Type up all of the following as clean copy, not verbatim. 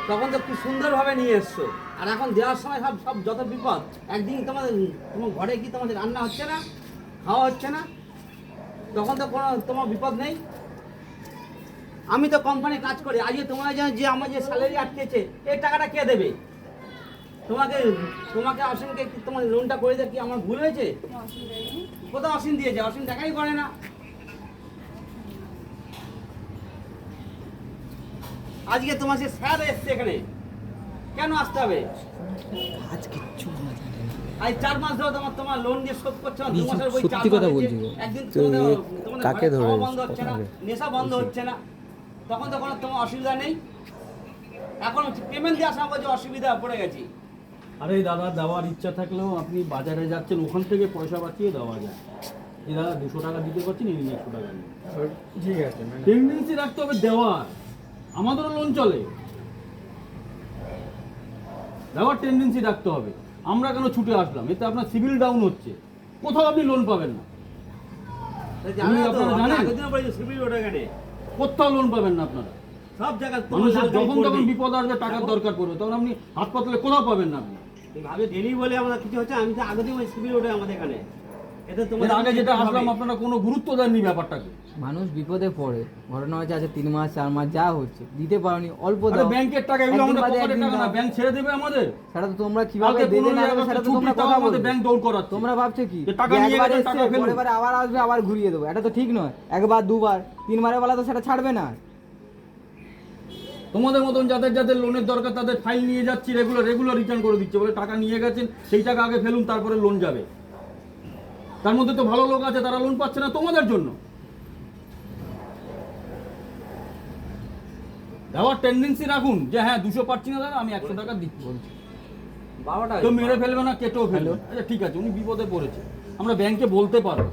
তখন তো খুব সুন্দরভাবে নিয়ে এসছো, আর এখন দেওয়ার সময় সব সব যত বিপদ। একদিন তোমার ঘরে কি তোমাদের রান্না হচ্ছে না, খাওয়া হচ্ছে না, তখন তো কোনো তোমার বিপদ নেই। আমি তো কোম্পানি কাজ করি, আজকে তোমার যে আমার যে স্যালারি আটকেছে এই টাকাটা কে দেবে? তোমাকে তোমাকে অসীমকে কি তোমার লোনটা করে দেয় কি আমার ভুল হয়েছে? কোথাও অসীম দিয়েছে? অসীম দেখাই করে না। আজকে তোমার সে স্যার এসছে এখানে, কেন আসতে হবে? আজ কিচ্ছু আজ 4 মাস ধরে তোমার লোন দিয়ে শোধ করছো না, 2 মাসের বই সত্যি কথা বলছি গো। একদিন তো কাকে ধরে বন্ধ হচ্ছে না, নেশা বন্ধ হচ্ছে না, তখন তো কোনো তোমার অসুবিধা নেই। এখন পেমেন্ট দেওয়ার সময় বলছে অসুবিধা পড়ে গেছি। আরে দাদা, দেওয়ার ইচ্ছা থাকলেও আপনি বাজারে যাচ্ছেন, ওখান থেকে পয়সা বাঁচিয়ে দেওয়া যায়। এই দাদা 200 টাকা দিতে পারছেন, এই 100 টাকা নিন। ঠিক আছে, টেন্ডেন্সি রাখতে হবে দেওয়ার, আমাদেরও লোন চলে, দেওয়ার টেন্ডেন্সি রাখতে হবে। আমরা কেন ছুটে আসলাম? এতে আপনার সিভিল ডাউন হচ্ছে, কোথাও আপনি লোন পাবেন না। আপনারা জানেন কোথাও লোন পাবেন না আপনারা। সব জায়গায় মানুষের যখন তখন বিপদ আসবে, টাকার দরকার পড়বে, তখন আপনি হাত পাতলে কোথাও পাবেন না আপনি। ভাবে ডেলি বলে আমরা কিছু হচ্ছে, আমি তো আগে থেকে সিভিল ওঠে আমাদের এখানে। এতে তোমার আগে যেটা আসলাম আপনারা কোনো গুরুত্ব দেননি ব্যাপারটাকে। মানুষ বিপদে পড়ে, ঘটনা হচ্ছে আছে 3 মাস 4 মাস যা হচ্ছে দিতে পারোনি, অল্প আরে দাও। ব্যাংকের টাকা, এগুলো আমাদের পকেটের টাকা না, ব্যাংক ছেড়ে দেবে আমাদের। সেটা তো তোমরা কিভাবে কালকে দেবে 15 না দেবে টাকা সেটা তো ছুটি তোমরা তাও কথা আমাদের বলবে। ব্যাংক দৌড় করাচ্ছে। তোমরা ভাবছো কি যে টাকা যে নিয়ে একবার গেছে, এসছে, টাকা ফেলুন। পরের বারে আবার আসবে, আবার ঘুরিয়ে দেবো, এটা তো ঠিক নয়। একবার দুবার 3 বারের বেলা তো সেটা ছাড়বে না। তোমাদের মতন যাদের যাদের লোনের দরকার তাদের ফাইল নিয়ে যাচ্ছি, রেগুলার রিটার্ন করে দিচ্ছে, বলে টাকা নিয়ে গেছেন সেই টাকা আগে ফেলুন, তারপরে লোন যাবে। তার মধ্যে তো ভালো লোক আছে, তারা লোন পাচ্ছে না তোমাদের জন্য। দেওয়ার টেন্ডেন্সি রাখুন যে হ্যাঁ 200 পাচ্ছি না দাদা, আমি 100 টাকা দিচ্ছি। বারোটা কেউ মেরে ফেলবে না, কেটেও ফেলবে। আচ্ছা ঠিক আছে, উনি বিপদে পড়েছে, আমরা ব্যাংকে বলতে পারবো।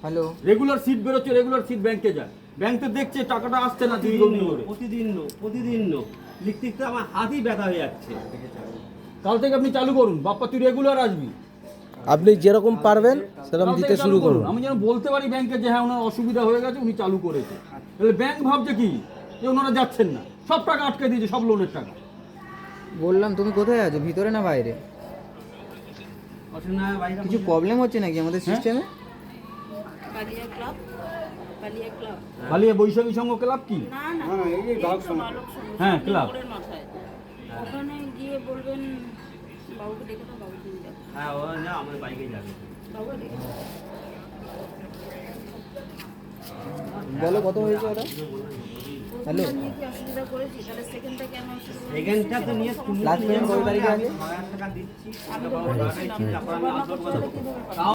হ্যালো, রেগুলার সিট বেরোচ্ছে, রেগুলার সিট ব্যাংকে যায়, ব্যাংক তো দেখছে টাকাটা আসছে না দীর্ঘদিন ধরে। প্রতিদিন লিখতে লিখতে আমার হাতই ব্যথা হয়ে যাচ্ছে। কাল থেকে আপনি চালু করুন, বাপ্পা তুই রেগুলার আসবি, আপনি যেরকম পারবেন সেরকম কাল থেকে দিতে চালু শুরু করুন। আমি যেন বলতে পারি ব্যাংকে যে হ্যাঁ ওনার অসুবিধা হয়ে গেছে, উনি চালু করেছে। তাহলে ব্যাংক ভাবছে কি যে ওনারা যাচ্ছেন না, সব টাকা আটকে দিয়েছে, সব লোনের টাকা। বললাম তুমি কোথায় আছো, ভিতরে না বাইরে? অসুবিধা বাইরে কিছু প্রবলেম হচ্ছে নাকি আমাদের সিস্টেমে? কালিয়া ক্লাব, কালিয়া ক্লাব। কালিয়া বৈশাখী সংঘ ক্লাব কি? না না, এই তো বালক সংঘ, হ্যাঁ, ক্লাব। মোড়ের মাথায়। ওখানে গিয়ে বলবেন বাবুকে ডেকে দাও, বাবুকে নিয়ে যাবো। হ্যাঁ, ও না আমার বাইকে যাবে। বাবুকে ডেকে দাও। বলো কত হয়েছে ওটা? হ্যালো, ওখানে নিয়ে কি অসুবিধা করেছি? তাহলে সেকেন্ডটা কেন অসুবিধা করেছি? সেকেন্ডটা তো নিয়ে তুমি লাস্ট পেমেন্ট কত তারিখে আছে? টাকা দিচ্ছি। আমি তো বলেছিলাম, তারপর আমি বাবা আসল করতে কথা হলে কিভাবে পাঠাবো?